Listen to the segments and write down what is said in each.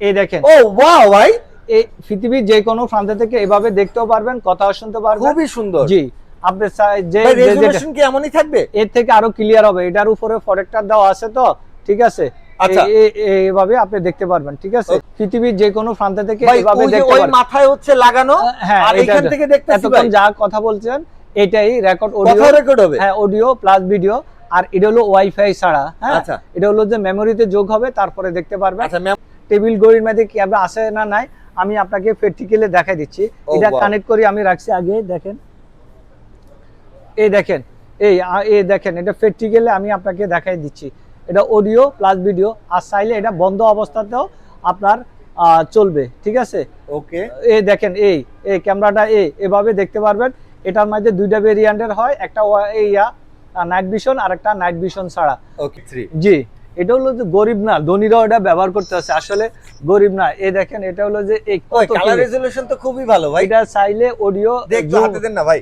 এই দেখেন, ও ওয়াও ভাই, এই পৃথিবীর যে কোনো প্রান্ত থেকে এভাবে দেখতেও পারবেন, কথাও শুনতে পারবেন। খুবই সুন্দর। জি, আপনি যে রেজোলিউশন কি এমনই থাকবে? এর থেকে আরো ক্লিয়ার হবে। এটার উপরে প্রজেক্টর দেওয়া আছে তো, ঠিক আছে। আচ্ছা, এইভাবে আপনি দেখতে পারবেন, ঠিক আছে। পৃথিবীর যে কোনো প্রান্ত থেকে ভাই এভাবে ওই যে দেখতে ওই পারবেন। মাথায় হচ্ছে লাগানো, হ্যাঁ, আর এখান থেকে দেখতেছি এতক্ষণ ভাই যা কথা বলছেন এটাই রেকর্ড অডিও, কথা রেকর্ড হবে। হ্যাঁ, অডিও প্লাস ভিডিও। আর এটা হলো ওয়াইফাই ছাড়া, হ্যাঁ। আচ্ছা, এটা হলো যে মেমোরিতে যোগ হবে, তারপরে দেখতে পারবেন। আচ্ছা, টেবিল ঘড়ির মধ্যে ক্যামেরা আছে না নাই আমি আপনাকে প্র্যাকটিক্যালি দেখাই দিচ্ছি। এটা কানেক্ট করে আমি রাখছি আগে, দেখেন, এই দেখেন, এই দেখেন, এটা প্র্যাকটিক্যালি আমি আপনাকে দেখাই দিচ্ছি। এটা অডিও প্লাস ভিডিও, আর চাইলে এটা বন্ধ অবস্থাতেও আপনার চলবে, ঠিক আছে। ওকে, এই দেখেন, এই ক্যামেরাটা এভাবে দেখতে পারবেন। এটার মধ্যে দুইটা ভেরিয়েন্টের হয়, একটা নাইট ভিশন আর একটা নাইট ভিশন ছাড়া। ওকে, 3 জি, এটা হলো যে গরিব না ধনীরাও এটা ব্যবহার করতে আছে, আসলে গরিব না। এই দেখেন, এটা হলো যে কালার রেজোলিউশন তো খুবই ভালো ভাই। এটা চাইলে অডিও দেখতে হাতে দেন না ভাই,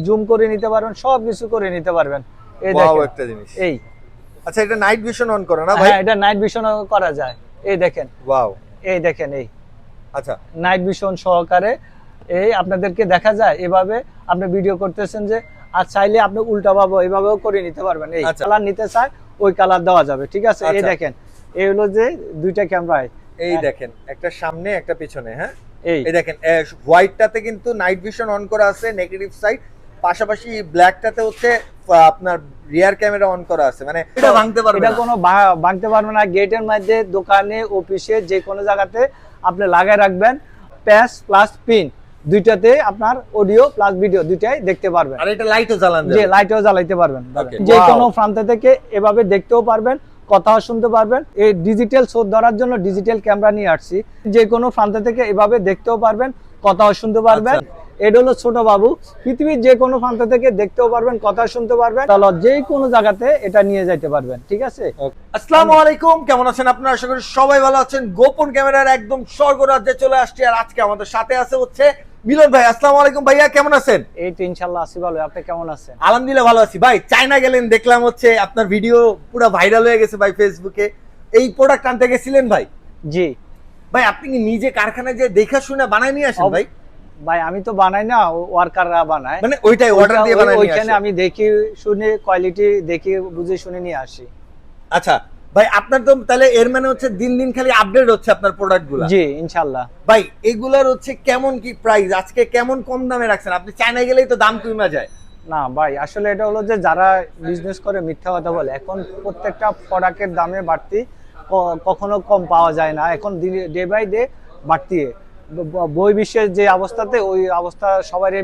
জুম করে নিতে পারবেন, সব কিছু করে নিতে পারবেন। এই ওয়াও দেখেন একটা জিনিস। এই, আচ্ছা, এটা নাইট ভিশন অন করে না ভাই? হ্যাঁ, এটা নাইট ভিশন করা যায়। এই দেখেন, ওয়াও, এই দেখেন, এই আচ্ছা, নাইট ভিশন সহকারে এই আপনাদেরকে দেখা যায়। এভাবে আপনি ভিডিও করতেছেন যে, আর চাইলে আপনি উল্টা ভাবে এভাবেও করে নিতে পারবেন। এই কালার নিতে চায় ওই কালার দেওয়া যাবে, ঠিক আছে। এই দেখেন, এই হলো যে দুইটা ক্যামেরায়, এই দেখেন, একটা সামনে একটা পিছনে, হ্যাঁ। এই দেখেন হোয়াইটটাতে কিন্তু নাইট ভিশন অন করা আছে, নেগেটিভ সাইড, পাশাপাশি ব্ল্যাকটাতে হচ্ছে আপনার রিয়ার ক্যামেরা অন করা আছে। মানে এটা ভাঙতে পারবে না, এটা কোনো ভাঙতে পারবে না। গেটের মধ্যে, দোকানে, অফিসে, যে কোনো জায়গাতে আপনি লাগায় রাখবেন। প্যাচ প্লাস পিন দুইটাতে আপনার অডিও প্লাস ভিডিও দুইটাই দেখতে পারবেন। আর এটা লাইটও জ্বালানো যাবে, যে লাইটও জ্বালাইতে পারবেন। Okay. যে Wow. কোনো প্রান্ত থেকে এভাবে দেখতেও পারবেন, কথাও শুনতে পারবেন। এই ডিজিটাল শো ধরার জন্য ডিজিটাল ক্যামেরা নিয়ে আসছি। যে কোনো প্রান্ত থেকে এভাবে দেখতেও পারবেন, কথাও শুনতে পারবেন। এটা হলো ছোট বাবু, পৃথিবীর যে কোনো প্রান্ত থেকে দেখতেও পারবেন, কথা শুনতে পারবেন, তাহলে যে কোনো জায়গাতে এটা নিয়ে যাইতে পারবেন, ঠিক আছে। আসসালামু আলাইকুম, কেমন আছেন আপনারা? আশা করি সবাই ভালো আছেন। গোপন ক্যামেরার একদম স্বর্গরাজ্যে চলে আসছি, আর আজকে আমাদের সাথে আছে হচ্ছে মিলন ভাই। আসসালামু আলাইকুম ভাইয়া, কেমন আছেন? এই তো ইনশাআল্লাহ আছি ভালো, আপনি কেমন আছেন? আলহামদুলিল্লাহ ভালো আছি ভাই। চায়না গেলেন, দেখলাম হচ্ছে আপনার ভিডিও পুরো ভাইরাল হয়ে গেছে ভাই ফেসবুকে। এই প্রোডাক্ট আনতে গেছিলেন ভাই? জি ভাই, আপনি কি নিজে কারখানায় যে দেখা শুনে বানায় নিয়ে আসেন ভাই? ভাই, আমি তো বানাই না, ওয়ার্কাররা বানায়। মানে ওইটাই অর্ডার দিয়ে বানায় নিয়ে আসেন? ওইখানে আমি দেখি শুনে, কোয়ালিটি দেখি বুঝে শুনে নিয়ে আসি। আচ্ছা ভাই, আপনার তো তাহলে এর মানে হচ্ছে দিন দিন খালি আপডেট হচ্ছে আপনার প্রোডাক্টগুলো? জি ইনশাআল্লাহ। ভাই, এগুলার হচ্ছে কেমন কি প্রাইস? আজকে কেমন কম দামে রাখছেন? আপনি চায়না গেলেই তো দাম কমে যায়। না ভাই, আসলে এটা হলো যে যারা বিজনেস করে মিথ্যা কথা বলে। এখন প্রত্যেকটা প্রোডাক্টের দামে বাড়তি, কখনো কম পাওয়া যায় না। এখন ডে বাই ডে বাড়তি। বই বিশ্বের যে অবস্থাতে, ওই অবস্থা সবারই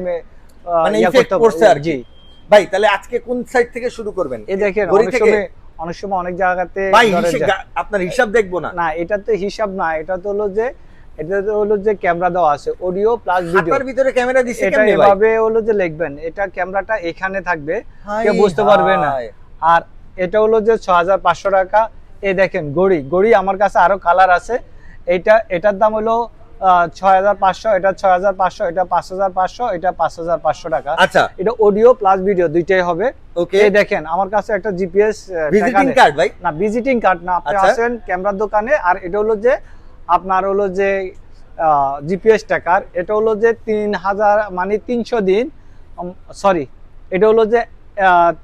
মানে ইফেক্ট করছে আর কি। ভাই, তাহলে আজকে কোন সাইড থেকে শুরু করবেন? এই দেখেন, অনেক সময় অনেক জায়গাতে আপনার হিসাব দেখবো না। না, এটা তো হিসাব না, এটা তো হলো যে, এটা তো হলো যে ক্যামেরা দেওয়া আছে, অডিও প্লাস ভিডিও। এর ভিতরে ক্যামেরা দিছে এটা কেমনে ভাই? এভাবে হলো যে লিখবেন, এটা ক্যামেরাটা এখানে থাকবে, কেউ বুঝতে পারবে না। আর এটা হলো যে 6500 টাকা। এই দেখেন ঘড়ি আমার কাছে আরো কালার আছে। এটার দাম হলো 6500, এটা 6500, এটা 5500, এটা 5500 টাকা। আচ্ছা, এটা অডিও প্লাস ভিডিও দুইটাই হবে। ওকে, এই দেখেন, আমার কাছে একটা জিপিএস ভিজিটিং কার্ড ভাই? না, ভিজিটিং কার্ড না, আপনি আসেন ক্যামেরার দোকানে। আর এটা হলো যে আপনার হলো যে জিপিএস ট্র্যাকার। এটা হলো যে 3000, মানে 300 দিন, সরি, এটা হলো যে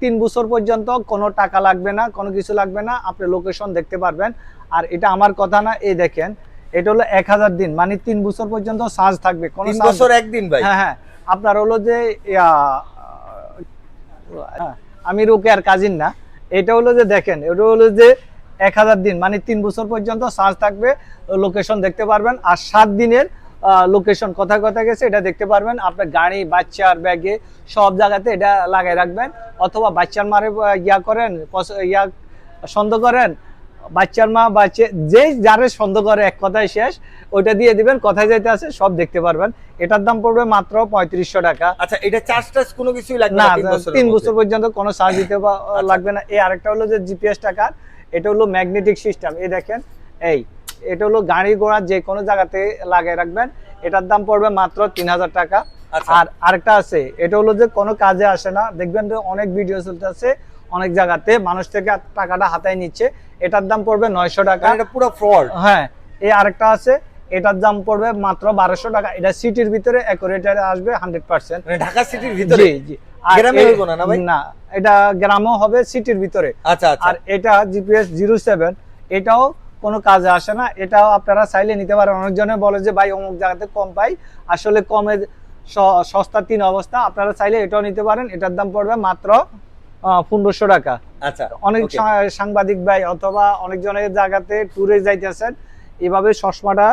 3 বছর পর্যন্ত কোনো টাকা লাগবে না, কোনো কিছু লাগবে না, আপনি লোকেশন দেখতে পারবেন। আর এটা আমার কথা না, এই দেখেন, এটা হলো 1000 দিন, মানে 3 বছর পর্যন্ত চার্জ থাকবে। কোন 3 বছর একদিন ভাই? হ্যাঁ হ্যাঁ, আপনার হলো যে আমি রোকে আর কাজিন না। এটা হলো যে দেখেন, এটা হলো যে 1000 দিন, মানে 3 বছর পর্যন্ত চার্জ থাকবে, লোকেশন দেখতে পারবেন। আর 7 দিনের লোকেশন কোথায় কোথায় গেছে এটা দেখতে পারবেন। আপনার গাড়ি, বাচ্চার ব্যাগে, সব জায়গাতে এটা লাগাই রাখবেন। অথবা বাচ্চার মারে সন্দেহ করেন, বাচ্চার মা বাচ্চা যে যারে সন্দেহ করে, এক কথায় শেষ, ওইটা দিয়ে দিবেন, কোথায় যাইতে আছে সব দেখতে পারবেন। এটার দাম পড়বে মাত্র 3500 টাকা। আচ্ছা, এটা চার্জ কোনো কিছুই লাগবে না, না? 3 বছর পর্যন্ত কোনো চার্জ দিতে লাগবে না। এই আরেকটা হলো যে জিপিএস টাকার, এটা হলো ম্যাগনেটিক সিস্টেম। এই দেখেন, এটা হলো গাড়ি ঘোড়া যে কোনো জায়গাতে লাগিয়ে রাখবেন। এটার দাম পড়বে মাত্র 3000 টাকা। আর আরেকটা আছে, এটা হলো যে কোনো কাজে আসে না। দেখবেন যে অনেক ভিডিও চলতেছে, অনেক জায়গাতে মানুষ থেকে টাকাটা হাতায় নিচ্ছে। এটার দাম পড়বে 900 টাকা। এটা পুরো ফ্রড। হ্যাঁ, এই আরেকটা আছে, এটার দাম পড়বে মাত্র 1200 টাকা। এটা সিটির ভিতরে অ্যাকুরেট আসবে 100%। মানে ঢাকা সিটির ভিতরে? জি জি। আর গ্রামে হইব না না ভাই? না, এটা গ্রামও হবে, সিটির ভিতরে। আচ্ছা আচ্ছা। আর এটা জিপিএস 07, এটাও কোনো কাজে আসে না, এটাও আপনারা চাইলে নিতে পারেন। অনেকজনে বলে যে ভাই অমুক জায়গাতে কম পাই, আসলে কমে সস্তা 3 অবস্থা, আপনারা চাইলে এটাও নিতে পারেন। এটার দাম পড়বে মাত্র 1500 টাকা। আচ্ছা, অনেক okay. সাংবাদিক ভাই অথবা অনেকজনের জায়গাতে ট্যুরে যাইতেছেন, এভাবে চশমাটা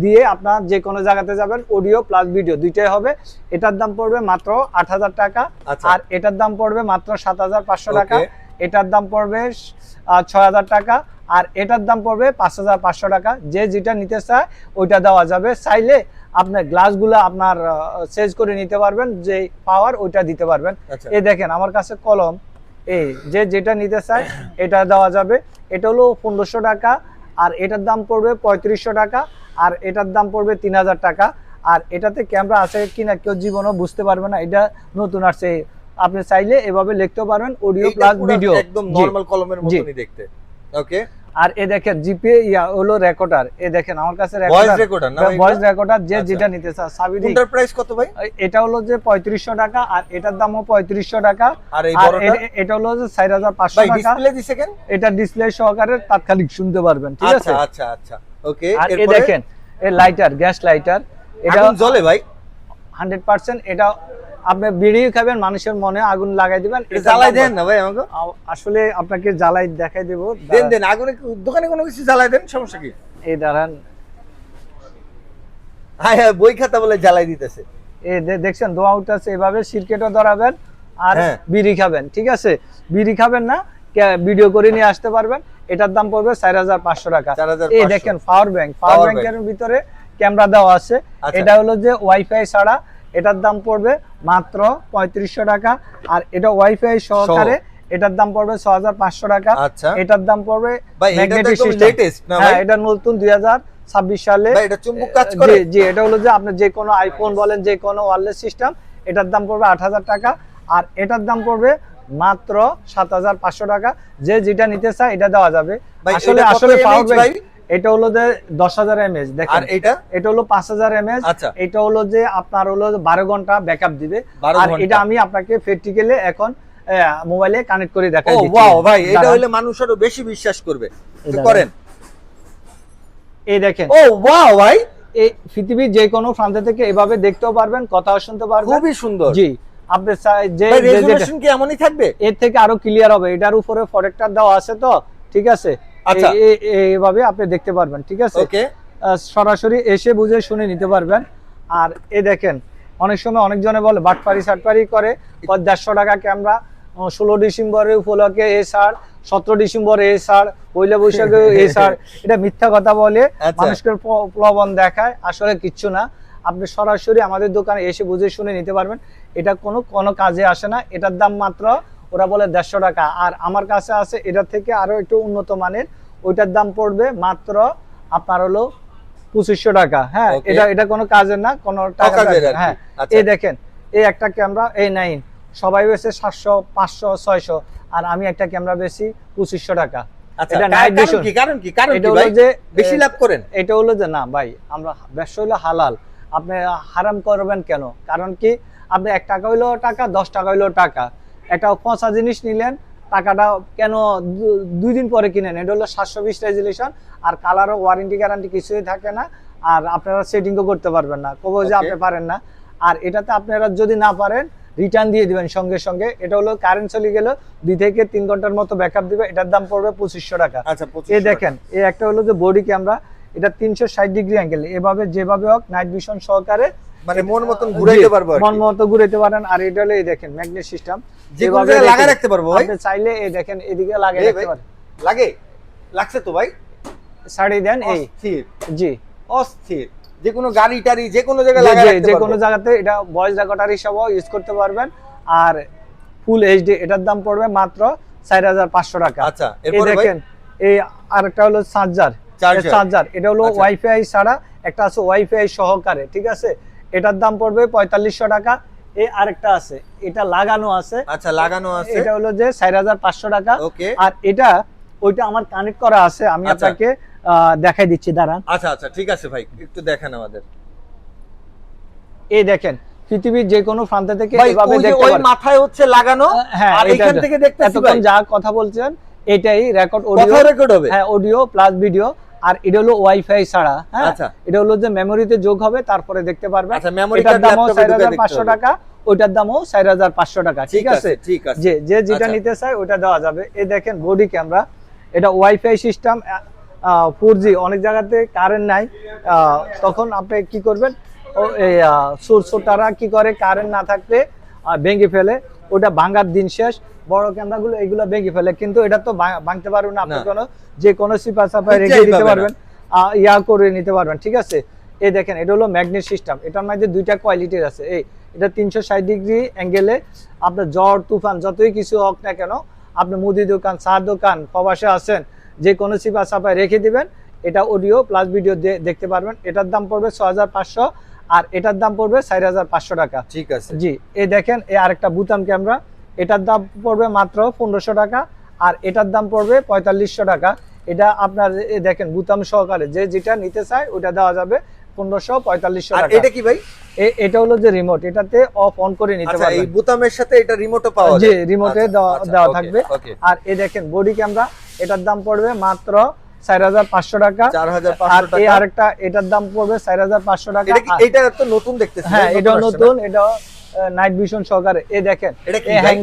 দিয়ে আপনার যে কোনো জায়গাতে যাবেন, অডিও প্লাস ভিডিও দুইটাই হবে। এটার দাম পড়বে মাত্র 8000 টাকা। আচ্ছা। আর এটার দাম পড়বে মাত্র 7500 টাকা। Okay. এটার দাম পড়বে 6000 টাকা। আর এটার দাম পড়বে 5500 টাকা। যে যেটা নিতে চায় ওইটা দেওয়া যাবে। চাইলে আপনার গ্লাসগুলো আপনার চেঞ্জ করে নিতে পারবেন, যে পাওয়ার ওইটা দিতে পারবেন। আচ্ছা। এই দেখেন আমার কাছে কলম, এই যে যেটা নিতে চায় এটা দেওয়া যাবে। এটা হলো 1500 টাকা। আর এটার দাম পড়বে 3500 টাকা। আর এটার দাম পড়বে 3000 টাকা। আর এটাতে ক্যামেরা আছে কিনা কেউ জীবনও বুঝতে পারবে না, এটা নতুন আসছে। আপনি চাইলে এভাবে লিখতে পারবেন, অডিও এইটা প্লাস পুরো ভিডিও একদম নরমাল কলমের মতনই দেখতে। ওকে। আর এ দেখেন জিপে হলো রেকর্ডার, এ দেখেন আমার কাছে ভয়েস রেকর্ডার না ভাই? ভয়েস রেকর্ডার যে আচ্ছা। যেটা নিতে চায়। সাবিদি কোনটার প্রাইস কত ভাই? এটা হলো যে 3500 টাকা। আর এটার দামও 3500 টাকা। আর এই আর বড়টা? এটা হলো যে 4500 ভাই টাকা। ডিসপ্লে দিছে কেন? এটা ডিসপ্লে সহকারে তাৎক্ষণিক শুনতে পারবেন, ঠিক আছে? আচ্ছা আচ্ছা আচ্ছা। ওকে। আর এ এরপরে দেখেন এই লাইটার, গ্যাস লাইটার, এটা আগুন জ্বলে ভাই? 100%। এটা আপনি বিড়ি খাবেন, মানুষের মনে আগুন লাগাই দিবেন। এটা জ্বালাই দেন না ভাই আমাকে? আসলে আপনাকে জ্বালাই দেখাই দেব। দেন দেন, আগুনে দোকানে কোনো কিছু জ্বালাই দেন, সমস্যা কি? এই দাঁড়ান, হ্যাঁ হ্যাঁ, বই খাতা বলে জ্বালাই দিতেছে। এই দেখছেন ধোঁয়া উঠতেছে। এভাবে সিরকেটও ধরাবেন আর হ্যাঁ। বিড়ি খাবেন, ঠিক আছে? বিড়ি খাবেন না, ভিডিও করে নিয়ে আসতে পারবেন। এটার দাম পড়বে 4500 টাকা। 4500 এই দেখেন পাওয়ার ব্যাংক, পাওয়ার Power ব্যাংকের ভিতরে ক্যামেরা দেওয়া আছে। আচ্ছা। এটা হলো যে ওয়াইফাই ছাড়া, এটার দাম পড়বে মাত্র 3500 টাকা। আর এটা ওয়াইফাই সহকারে এটার দাম পড়বে 6500 টাকা। আচ্ছা। এটার দাম পড়বে ভাই এটা তো ম্যাগনেটিক একদম সিস্টেম। লেটেস্ট না ভাই? হ্যাঁ, এটা নতুন 2026 সালে। ভাই এটা চুম্বক কাজ করে? জি জি, এটা হলো যে আপনি যে কোনো আইফোন বলেন, যে কোনো ওয়্যারলেস সিস্টেম, এটার দাম পড়বে 8000 টাকা। আর এটার দাম পড়বে মাত্র 7500 টাকা। যে যেটা নিতে চায় এটা দেওয়া যাবে। ভাই আসলে এটা কত আসলে পাওয়ার mAh ভাই? এটা হলো যে 10000 mAh। আর দেখেন এটা? এটা হলো 5000 mAh। আচ্ছা। এটা হলো যে আপনার হলো 12 ঘন্টা ব্যাকআপ দিবে। 12 আর ঘন্টা। এটা আমি আপনাকে প্র্যাকটিক্যালি এখন মোবাইলে কানেক্ট করে দেখাই ও দিচ্ছি। ওয়াও ভাই, এটা দাঁড়ান। হইলে মানুষ আরো বেশি বিশ্বাস করবে। এই তো দাঁড়ান। করেন। এই দেখেন, ও ওয়াও ভাই, এই পৃথিবীর যে কোনো প্রান্ত থেকে এভাবে দেখতেও পারবেন, কথাও শুনতে পারবেন। খুবই সুন্দর। জি, আপনি যে ভাই যেটা- রেজোলিউশন কি এমনই থাকবে? এর থেকে আরো ক্লিয়ার হবে। এটার উপরে প্রোটেক্টর দেওয়া আছে, তো ঠিক আছে? আচ্ছা। এইভাবে আপনি দেখতে পারবেন, ঠিক আছে? ওকে। সরাসরি এসে বুঝে শুনে নিতে পারবেন। আর এ দেখেন, অনেক সময় অনেকজনে বলে বাটপারি সাটপারি করে, 150 টাকা ক্যামেরা, 16 ডিসেম্বরের উপলক্ষে এ ছাড়, 17 ডিসেম্বরে এ ছাড়, পয়লা বৈশাখে এ ছাড়। এটা মিথ্যা কথা বলে আচ্ছা। মানুষকে প্রলোভন দেখায়, আসলে কিচ্ছু না। আপনি সরাসরি আমাদের দোকানে এসে বুঝে শুনে নিতে পারবেন। এটা কোনো কাজে আসে না। এটার দাম মাত্র ওরা বলে 150 টাকা। আর আমার কাছে আছে এটা থেকে আরো একটু উন্নত মানের, ওইটার দাম পড়বে মাত্র আপনার হলো 2500 টাকা। হ্যাঁ, Okay. এটা কোনো কাজের না, কোনো টাকা অকাজের আর কি। হ্যাঁ। আচ্ছা। এই দেখেন, এই একটা ক্যামেরা A9 সবাই বেশি 700 500 600, আর আমি একটা ক্যামেরা বেশি 2500 টাকা। আচ্ছা, এটা নাইট ভিশন। কারণ কি এটা ভাই? হলো যে বেশি লাভ করেন? এটা হলো যে না ভাই, আমরা ব্যবসা হলো হালাল, আপনি হারাম করবেন কেন? কারণ কি, আপনি 1 টাকা হইলো টাকা, 10 টাকা হইলো টাকা। একটা পচা জিনিস নিলেন, টাকাটা কেন 2 দিন পরে কিনেন? এটা হলো 720 রেজুলেশন। আর কালারও ওয়ারেন্টি গ্যারান্টি কিছুই থাকে না। আর আপনারা সেটিংও করতে পারবেন না, কবো যে Okay. আপনি পারেন না। আর এটাতে আপনারা যদি না পারেন রিটার্ন দিয়ে দিবেন সঙ্গে সঙ্গে। এটা হলো কারেন্ট চলে গেল 2 থেকে 3 ঘন্টার মতো ব্যাকআপ দিবে। এটার দাম পড়বে 2500 টাকা। আচ্ছা, এই দেখেন, এই একটা হলো যে বডি ক্যামেরা, এটা 360 ডিগ্রি অ্যাঙ্গেল, এভাবে যেভাবে হোক নাইট ভিশন সহকারে মানে মন মতন ঘুরাইতে পারবো আর কি। মন মতো ঘুরাইতে পারেন। আর এটা হলো এই দেখেন ম্যাগনেট সিস্টেম, যে কোনো জায়গায় লাগায় রাখতে পারবো ভাই? আপনি চাইলে এই দেখেন এদিকে লাগিয়ে এই রাখতে ভাই, পারেন। লাগে? লাগছে তো ভাই? ছাড়ি দেন এই। অস্থির জি, অস্থির। যে কোনো গাড়ি টাড়ি যে কোনো জায়গায় যে লাগায় যে- রাখতে যে পারবো। কোনো জায়গাতে এটা ভয়েস রেকর্ডার হিসাবেও ইউজ করতে পারবেন। আর ফুল এইচডি, এটার দাম পড়বে মাত্র 4500 টাকা। আচ্ছা, এই এরপরে ভাই? দেখেন, এই আরেকটা হলো চার্জার। চার্জার এটা হলো আচ্ছা। ওয়াইফাই ছাড়া, একটা আছে ওয়াইফাই সহকারে, ঠিক আছে? এটার দাম পড়বে 4500 টাকা। এই আরেকটা আছে, এটা লাগানো আছে। আচ্ছা, লাগানো আছে। এটা হলো যে 4500 টাকা। ওকে। আর এটা ওইটা আমার কানেক্ট করা আছে, আমি আচ্ছা। আপনাকে দেখাই দিচ্ছি, দাঁড়ান। আচ্ছা আচ্ছা ঠিক আছে ভাই, একটু দেখান আমাদের। এই দেখেন পৃথিবীর যে কোনো প্রান্ত থেকে ভাই এভাবে ওই যে দেখতে ওই পারবেন। মাথায় হচ্ছে লাগানো, হ্যাঁ, আর এখান থেকে দেখতেছি এতক্ষণ ভাই যা কথা বলছেন এটাই রেকর্ড কথা অডিও, রেকর্ড হবে। হ্যাঁ অডিও প্লাস ভিডিও। আর এটা হলো ওয়াইফাই ছাড়া, হ্যাঁ আচ্ছা। এটা হলো যে মেমোরিতে যোগ হবে, তারপরে দেখতে পারবেন। আচ্ছা, মেমোরি এটার কার্ড দামও ল্যাপটপে ঢুকিয়ে দেখতে 4500 হবে। টাকা, ওইটার দামও 4500 টাকা, ঠিক আছে। ঠিক আছে। যে যে যেটা আচ্ছা। নিতে চায় ওটা দেওয়া যাবে। এই দেখেন বডি ক্যামেরা, এটা ওয়াইফাই সিস্টেম, 4G। অনেক জায়গাতে কারেন্ট নাই, তখন আপনি কি করবেন, ও এই ছোটরা কি করে কারেন্ট না থাকলে ভেঙে ফেলে, ওটা ভাঙার দিন শেষ। বড় ক্যামেরাগুলো এগুলো ভেঙে ফেলে, কিন্তু এটা তো ভাঙতে পারবেন না, আপনি কোনো যে কোনো সিপা চাপায় রেখে নিচেই দিতে পাবে না। পারবেন, ইয়া করে নিতে পারবেন, ঠিক আছে। এই দেখেন এটা হলো ম্যাগনেট সিস্টেম, এটার মধ্যে দুইটা কোয়ালিটির আছে। এই এটা 360 ডিগ্রি অ্যাঙ্গেলে আপনার ঝড় তুফান যতই কিছু হোক না কেন, আপনি মুদি দোকান, চা দোকান, প্রবাসে আছেন, যে কোনো সিপা চাপায় রেখে দিবেন, এটা অডিও প্লাস ভিডিও দেখতে পারবেন। এটার দাম পড়বে 6500, আর এটার দাম পড়বে 4500 টাকা, ঠিক আছে। জি। এই দেখেন এই আরেকটা বুতাম ক্যামেরা, এটার দাম পড়বে মাত্র 1500 টাকা, আর এটার দাম পড়বে 4500 টাকা। এটা আপনার দেখেন বুতাম সহকারে, যে যেটা নিতে চায় ওটা দেওয়া যাবে 1500-4500 আর টাকা। এটা কি ভাই? এটা হলো যে রিমোট, এটাতে অফ অন করে নিতে আচ্ছা, এই পারবেন। বোতামের সাথে এটা রিমোটও পাওয়া যায়? জি, রিমোটে দেওয়া ওকে, থাকবে। ওকে। আর এই দেখেন বডি ক্যামেরা, এটার দাম পড়বে মাত্র 4500 টাকা। 4500 আর এই টাকা। আরেকটা, এটার দাম পড়বে 4500 টাকা। এটা কি, এটা তো নতুন দেখতেছি। হ্যাঁ নতুন এটাও আসছে না? নতুন, এটা নাইট ভিশন সহকারে। এই দেখেন এটা কি এই ভাই?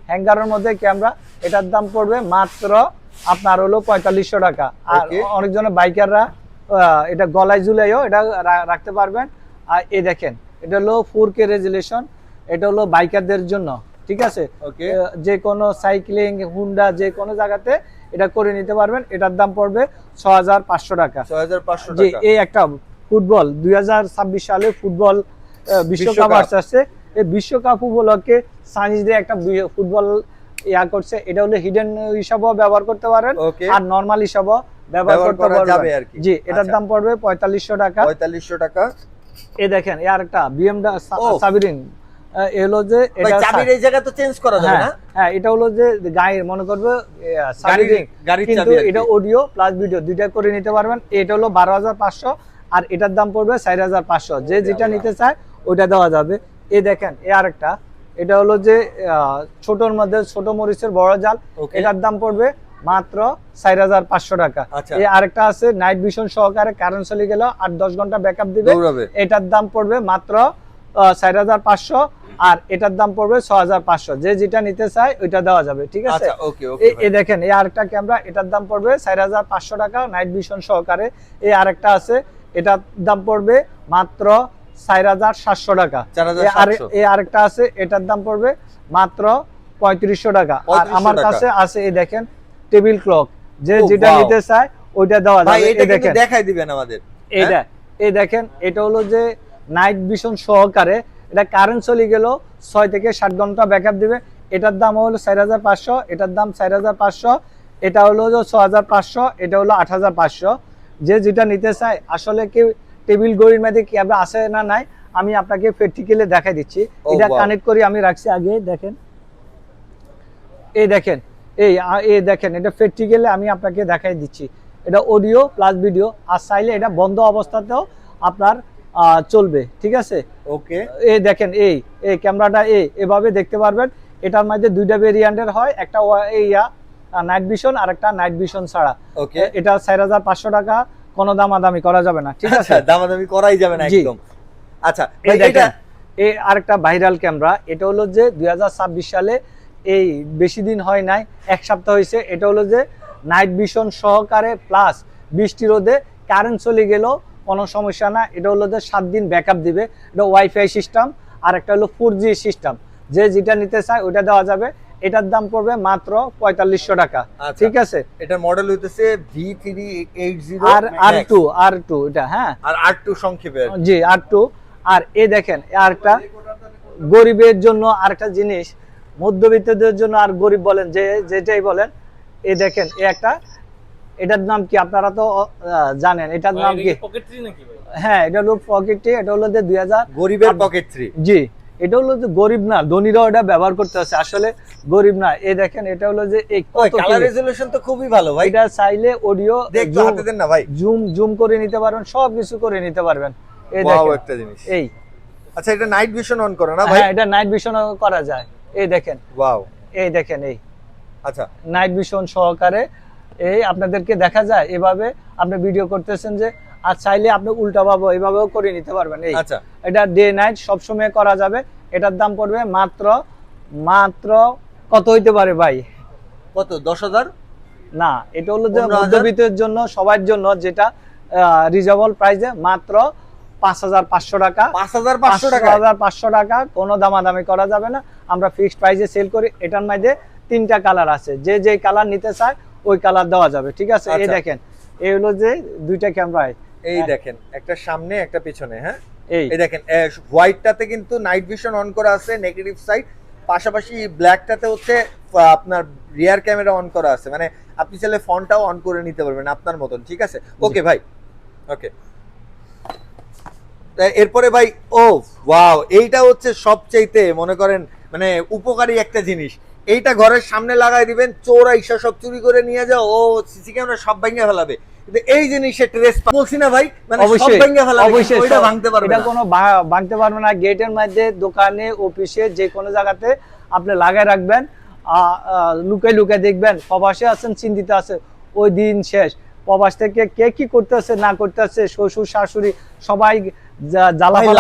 হ্যাঙ্গারের মধ্যে ক্যামেরা, এটার দাম পড়বে মাত্র আপনার হলো 4500 টাকা। আর Okay. অনেকজনের বাইকাররা এটা গলায় ঝুলাইও এটা রাখতে পারবেন। আর এই দেখেন এটা হলো 4K রেজুলেশন, এটা হলো বাইকারদের জন্য, ঠিক আছে। Okay. যে কোনো সাইক্লিং, হুন্ডা, যে কোনো জায়গাতে এটা করে নিতে পারবেন। এটার দাম পড়বে 6500 টাকা। 6500 জি, টাকা। এই একটা ফুটবল 2026 সালে ফুটবল বিশ্বকাপ আসছে। এই বিশ্বকাপ উপলক্ষে সাইনিজদের একটা ফুটবল করছে, এটা হলো হিডেন হিসাবেও ব্যবহার করতে পারেন, Okay. আর নরমাল হিসাবেও ব্যবহার করতে করা যাবে পারবেন। আর কি। জি, এটার আচ্ছা। দাম পড়বে 4500 টাকা। 4500 টাকা। এই দেখেন এই আরেকটা বিএমডব্লিউ ও। সাবিরিন, হলো যে ভাই এটা চাবির এই জায়গা তো চেঞ্জ করা যাবে হ্যাঁ না? হ্যাঁ, এটা হলো যে গায়ের মনে করবে সাবিরিং, গাড়ির কিন্তু চাবি আর কি। এটা অডিও প্লাস ভিডিও দুইটা করে নিতে পারবেন। এটা হলো 12500, আর এটার দাম পড়বে 4500। যে যেটা নিতে চায় ওইটা দেওয়া যাবে। এই দেখেন এই আরেকটা, এটা হলো যে ছোটর মধ্যে ছোট মরিচের বড় জাল, Okay. এটার দাম পড়বে মাত্র 4500 টাকা। আচ্ছা। এই আরেকটা আছে নাইট ভিশন সহকারে, কারেন্ট চলে গেল 8-10 ঘন্টা ব্যাকআপ দিবে, দৌড়াবে। এটার দাম পড়বে মাত্র 4500, আর এটার দাম পড়বে 6500। যে যেটা নিতে চায় ওইটা দেওয়া যাবে, ঠিক আছে। আচ্ছা, ওকে ওকে। এই দেখেন এই আরেকটা ক্যামেরা, এটার দাম পড়বে 4500 টাকা নাইট ভিশন সহকারে। এই আরেকটা আছে, এটার দাম পড়বে মাত্র 4700 টাকা। 4700 এই আরেকটা আছে, এটার দাম পড়বে মাত্র 3500 টাকা। আর 3500 আমার টাকা। কাছে আছে এই দেখেন টেবিল ক্লক, যে Oh, যেটা wow. নিতে চায় ওইটা দেওয়া ভাই যাবে। এটা এই কিন্তু দেখেন দেখাই দিবেন আমাদের। এইটা, এই দেখেন এটা হলো যে নাইট ভিশন সহকারে, এটা কারেন্ট চলে গেল 6 থেকে 7 ঘন্টা ব্যাকআপ দিবে। এটার দাম হলো 4500, এটার দাম 4500, এটা হলো 6500, এটা হলো 8500। যে যেটা নিতে চায়, আসলে কি টেবিল ঘড়ির মধ্যে কি আমরা আছে না নাই, আমি আপনাকে প্র্যাকটিক্যালি দেখাই দিচ্ছি। Oh, এটা wow. কানেক্ট করে আমি রাখছি আগে, দেখেন এই দেখেন এই দেখেন এটা প্র্যাকটিক্যালি আমি আপনাকে দেখাই দিচ্ছি। এটা অডিও প্লাস ভিডিও, আর চাইলে এটা বন্ধ অবস্থাতেও আপনার চলবে, ঠিক আছে। ওকে। এই দেখেন এই ক্যামেরাটা এভাবে দেখতে পারবেন। এটার মধ্যে দুইটা ভেরিয়েন্টের হয়, একটা নাইট ভিশন আর একটা নাইট ভিশন ছাড়া। ওকে। এটা 4500 টাকা, কোনো দামাদামি করা যাবে না, ঠিক আছে। আচ্ছা, দামাদামি করাই যাবে না জি। একদম। আচ্ছা, এই ভাই এটা দেখেন এই আরেকটা ভাইরাল ক্যামেরা, এটা হলো যে 2026 সালে, এই বেশি দিন হয় নাই, এক সপ্তাহ হয়েছে। এটা হলো যে নাইট ভিশন সহকারে প্লাস বৃষ্টি রোদে কারেন্ট চলে গেল কোনো সমস্যা না। এটা হলো যে 7 দিন ব্যাকআপ দিবে। এটা ওয়াইফাই সিস্টেম, আর একটা হলো 4G সিস্টেম। যে যেটা নিতে চায় ওইটা দেওয়া যাবে। এটার দাম পড়বে মাত্র 4500 টাকা, আচ্ছা। ঠিক আছে। এটা মডেল হইতেছে V380 আর Max। R2 এটা, হ্যাঁ আর R2 সংক্ষেপে আর কি। জি R2। আর এই দেখেন আরেকটা গরিবের জন্য আরেকটা জিনিস, মধ্যবিত্তদের জন্য, আর গরিব বলেন যে যেটাই বলেন, এই দেখেন এই একটা, এটার নাম কি আপনারা তো জানেন, এটার নাম কি? পকেট ট্রি নাকি ভাই? হ্যাঁ, এটা হলো পকেট ট্রি। এটা হলো যে 2000 গরিবের পকেট 3। জি, এটা হলো যে গরিব না, ধনীরাও এটা ব্যবহার করতে আছে, আসলে গরিব না। এই দেখেন এটা হলো যে এই কালার রেজোলিউশন তো খুবই ভালো ভাই। এটা চাইলে অডিও দেখতে হাতে দেন না ভাই, জুম করে নিতে পারবেন, সব কিছু করে নিতে পারবেন। এই ওয়াও দেখেন একটা জিনিস। এই আচ্ছা এটা নাইট ভিশন অন করে না ভাই? হ্যাঁ, এটা নাইট ভিশন করা যায়। এই দেখেন, ওয়াও। এই দেখেন এই আচ্ছা নাইট ভিশন সহকারে এই আপনাদেরকে দেখা যায়। এভাবে আপনি ভিডিও করতেছেন যে, আর চাইলে আপনি উল্টা ভাবে এভাবেও করে নিতে পারবেন। এই আচ্ছা এটা ডে নাইট সব সময় করা যাবে। এটার দাম পড়বে মাত্র মাত্র কত হইতে পারে ভাই? কত, 10,000? না, এটা হলো যে 15,000? মধ্যবিত্তের জন্য, সবার জন্য, যেটা রিজনেবল প্রাইসে মাত্র 5,500 টাকা। 5,500 টাকা? 5,500 টাকা, কোনো দামাদামি করা যাবে না। আমরা ফিক্সড প্রাইসে সেল করি। এটার মধ্যে 3টা কালার আছে, যে যে কালার নিতে চায় ওই কালার দেওয়া যাবে, ঠিক আছে? এই আচ্ছা। দেখেন, এই হলো যে 2টা ক্যামেরা। এই দেখেন, একটা সামনে একটা পিছনে। হ্যাঁ এই এই দেখেন, হোয়াইটটাতে কিন্তু নাইট ভিশন অন করা আছে, নেগেটিভ সাইড। পাশাপাশি ব্ল্যাকটাতে হচ্ছে আপনার রিয়ার ক্যামেরা অন করা আছে, মানে আপনি চাইলে ফোনটাও অন করে নিতে পারবেন আপনার মতন, ঠিক আছে? ওকে ভাই, ওকে। এরপরে ভাই, ও ওয়াও, এইটা হচ্ছে সবচাইতে মনে করেন মানে উপকারী একটা জিনিস। এইটা ঘরের সামনে লাগাই দিবেন, চোরা ইসা সব চুরি করে নিয়ে যাও, ও সিসি ক্যামেরা সব ভেঙে ফেলাবে। কিন্তু এই জিনিসে ট্রেস বলছি না ভাই, মানে সব ভেঙে ফেলাবে, কিন্তু ওইটা ভাঙতে পারবে এটা না। কোনো ভাঙতে পারবে না। গেটের মধ্যে, দোকানে, অফিসে, যে কোনো জায়গাতে আপনি লাগাই রাখবেন। লুকাই লুকাই দেখবেন। প্রবাসে আছেন, চিন্তিত আছে, ওই দিন শেষ। প্রবাস থেকে কে কি করতেছে না করতেছে, শ্বশুর শাশুড়ি সবাই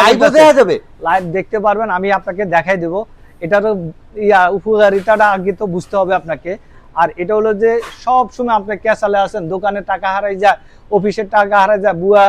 লাইভ দেখা যাবে, লাইভ দেখতে পারবেন। আমি আপনাকে দেখাই দেব। এটারও উপকারিতাটা আগে তো বুঝতে হবে আপনাকে। আর এটা হলো যে সব সময় আপনি ক্যাসালে আছেন, দোকানে টাকা হারাই যায়, অফিসের টাকা হারাই যায়, বুয়া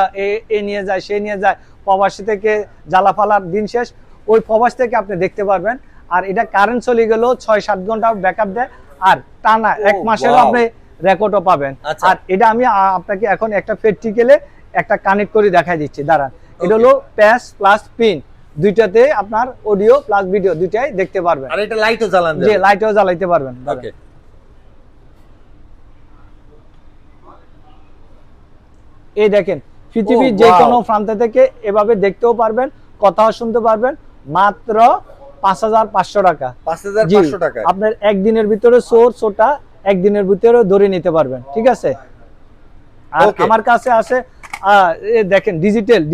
এ নিয়ে যায়, সে নিয়ে যায়, প্রবাসী থেকে জ্বালা ফালার দিন শেষ, ওই প্রবাস থেকে আপনি দেখতে পারবেন। আর এটা কারেন্ট চলে গেলেও 6-7 ঘন্টা ব্যাকআপ দেয়, আর টানা 1 মাসেরও আপনি রেকর্ডও পাবেন। আর এটা আমি আপনাকে এখন একটা প্র্যাকটিক্যালে একটা কানেক্ট করে দেখাই দিচ্ছি, দাঁড়ান। এটা হলো প্যাচ প্লাস পিন, দুইটাতে আপনার অডিও প্লাস ভিডিও দুইটাই দেখতে পারবেন। আর এটা লাইটও জ্বালান জি, লাইটও জ্বালাইতে পারবেন। ওকে, এই দেখেন, পৃথিবীর যে কোনো প্রান্ত থেকে এভাবে দেখতেও পারবেন, কথাও শুনতে পারবেন, মাত্র 5,500 টাকা। 5,500 টাকা আপনার একদিনের ভিতরে সোটা একদিনের ভিতরে ধরে নিতে পারবেন, ঠিক আছে? আর আমার কাছে আছে দেখেন,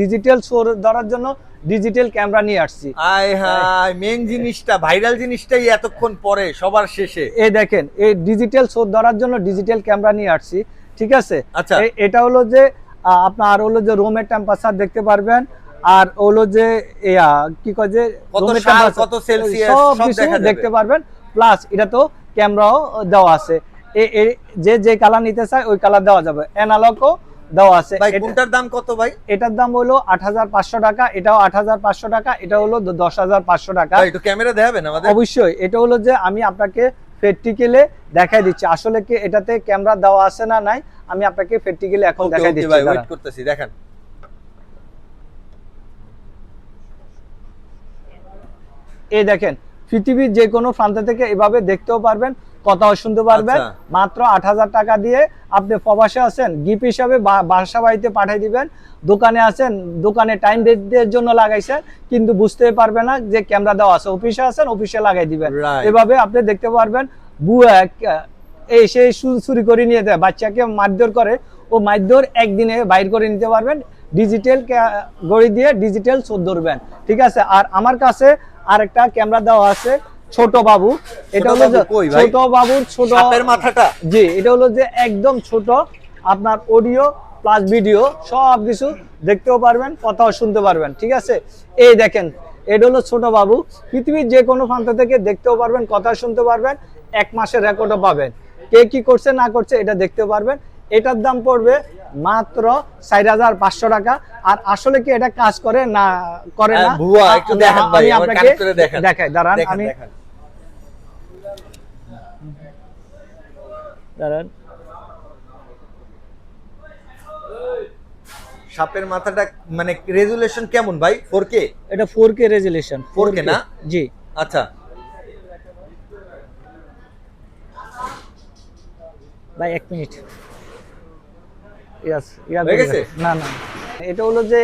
ডিজিটাল সোর ধরার জন্য ডিজিটাল ক্যামেরা নিয়ে আসছি। আয় হায়, মেইন জিনিসটা, ভাইরাল জিনিসটাই এতক্ষণ পরে সবার শেষে। এই দেখেন, এই ডিজিটাল সোর ধরার জন্য ডিজিটাল ক্যামেরা নিয়ে আসছি, ঠিক আছে? আচ্ছা, এটা হলো যে আপনার হলো যে রুমের টেম্পারেচার দেখতে পারবেন, আর হলো যে কি কয় যে রুমের টেম্পারেচার, কত সেলসিয়াস সব দেখা যাবে, দেখতে পারবেন। প্লাস এটা তো ক্যামেরাও দেওয়া আছে, যে কালার নিতে চায় ওই কালার দেওয়া যাবে, অ্যানালগও দেওয়া আছে। ভাই কোনটার দাম কত ভাই? এটার দাম হলো 8,500 টাকা, এটাও 8,500 টাকা, এটা হলো 10,500 টাকা। ভাই একটু ক্যামেরা দেখাবেন আমাদের? অবশ্যই। এটা হলো যে আমি আপনাকে প্র্যাকটিক্যালে দেখাই দিচ্ছি, আসলে কি এটাতে ক্যামেরা দেওয়া আছে না নাই, আমি আপনাকে প্র্যাকটিক্যালি এখন দেখাই দিচ্ছি। ভাই ওয়েট করতেছি, দেখেন। এই দেখেন, পৃথিবীর যে কোনো প্রান্ত থেকে এভাবে দেখতেও পারবেন, কথাও শুনতে পারবেন। মাত্র 8,000 টাকা দিয়ে আপনি প্রবাসে আছেন, গিফট হিসাবে বাসা বাড়িতে পাঠিয়ে দিবেন। দোকানে আছেন, দোকানে টাইম ডেটের জন্য লাগাইছেন, কিন্তু বুঝতে পারবে না যে ক্যামেরা দেওয়া আছে। অফিসে আছেন, অফিসে লাগাই দিবেন। এভাবে আপনি দেখতে পারবেন। বুয়া সে চুরি করে নিয়ে দেয়, বাচ্চাকে মারধর করে, ও মারধর একদিনে বাইর করে নিতে পারবেন। ডিজিটাল গড়ি দিয়ে ডিজিটাল চোর ধরবেন, ঠিক আছে? আর আমার কাছে আরেকটা ক্যামেরা দেওয়া আছে, ছোট বাবু। এটা হলো ছোট বাবুর ছোট সাপের মাথাটা। জি, এটা হলো যে একদম ছোট, আপনার অডিও প্লাস ভিডিও সব কিছু দেখতেও পারবেন, কথাও শুনতে পারবেন, ঠিক আছে? এই দেখেন, এটা হলো ছোট বাবু। পৃথিবীর যে কোনো প্রান্ত থেকে দেখতেও পারবেন, কথা শুনতে পারবেন, 1 মাসের রেকর্ডও পাবেন, কে কি করছে না করছে এটা দেখতে পারবেন। এটার দাম পড়বে মাত্র 4,500 টাকা। আর আসলে কি এটা কাজ করে না করে না, আমি আপনাকে দেখাই, দাঁড়ান। আমি দাঁড়ান, সাপের মাথাটা মানে রেজুলেশন কেমন ভাই? 4K? এটা 4K রেজুলেশন। 4K না? জি। আচ্ছা ভাই 1 মিনিট। হয়ে গেছে? না, এটা হলো যে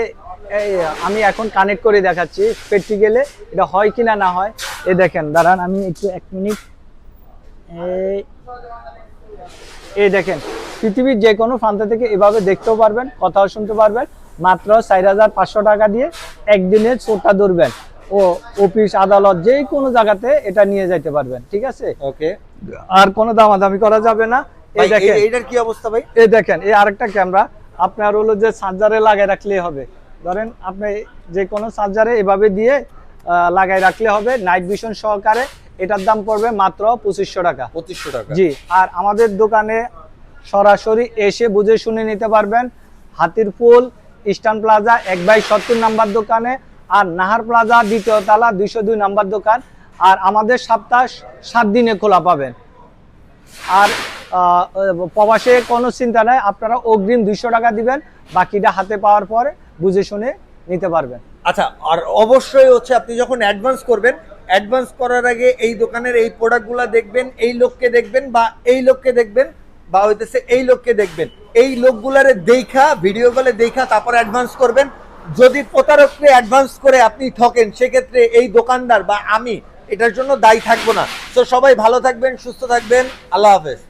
এই আমি এখন কানেক্ট করে দেখাচ্ছি প্র্যাকটিক্যালে এটা হয় কিনা না হয়। এই দেখেন, দাঁড়ান আমি একটু 1 মিনিট। এই দেখেন, পৃথিবীর যে কোনো প্রান্ত থেকে এভাবে দেখতেও পারবেন, কথাও শুনতে পারবেন। মাত্র 4500 টাকা দিয়ে একদিনে চোরটা ধরবেন ও অফিস আদালত যে কোনো জায়গাতে এটা নিয়ে যাইতে পারবেন, ঠিক আছে? ওকে, আর কোনো দামাদামি করা যাবে না। এই দেখেন, এইটার কি অবস্থা ভাই? এই দেখেন, এই আরেকটা ক্যামেরা আপনার হলো যে চার্জারে লাগাই রাখলেই হবে। ধরেন আপনি যে কোনো চার্জারে এভাবে দিয়ে লাগাই রাখলে হবে, নাইট ভিশন সহকারে। এটার দাম পড়বে মাত্র 2500 টাকা। 2500 টাকা। জি, আর আমাদের দোকানে সরাসরি এসে বুঝে শুনে নিতে পারবেন। হাতিরপুল ইস্টার্ন প্লাজা 1/70 নাম্বার দোকানে, আর নাহার প্লাজা 2য় তলা 202 নাম্বার দোকান। আর আমাদের সপ্তাহ 7 দিনে খোলা পাবেন। আর প্রবাসে কোনো চিন্তা নাই, আপনারা অগ্রিম 200 টাকা দিবেন, বাকিটা হাতে পাওয়ার পরে বুঝে শুনে নিতে পারবেন। আচ্ছা, আর অবশ্যই হচ্ছে আপনি যখন অ্যাডভান্স করবেন, অ্যাডভান্স করার আগে এই দোকানের এই প্রোডাক্টগুলো দেখবেন, এই লোককে দেখবেন, বা এই লোককে দেখবেন, বা হইতেছে এই লোককে দেখবেন। এই লোকগুলারে দেখা, ভিডিও কলে দেখা তারপর অ্যাডভান্স করবেন। যদি প্রতারককে অ্যাডভান্স করে আপনি ঠকেন, সেক্ষেত্রে এই দোকানদার বা আমি এটার জন্য দায়ী থাকবো না। তো সবাই ভালো থাকবেন, সুস্থ থাকবেন, আল্লাহ হাফেজ।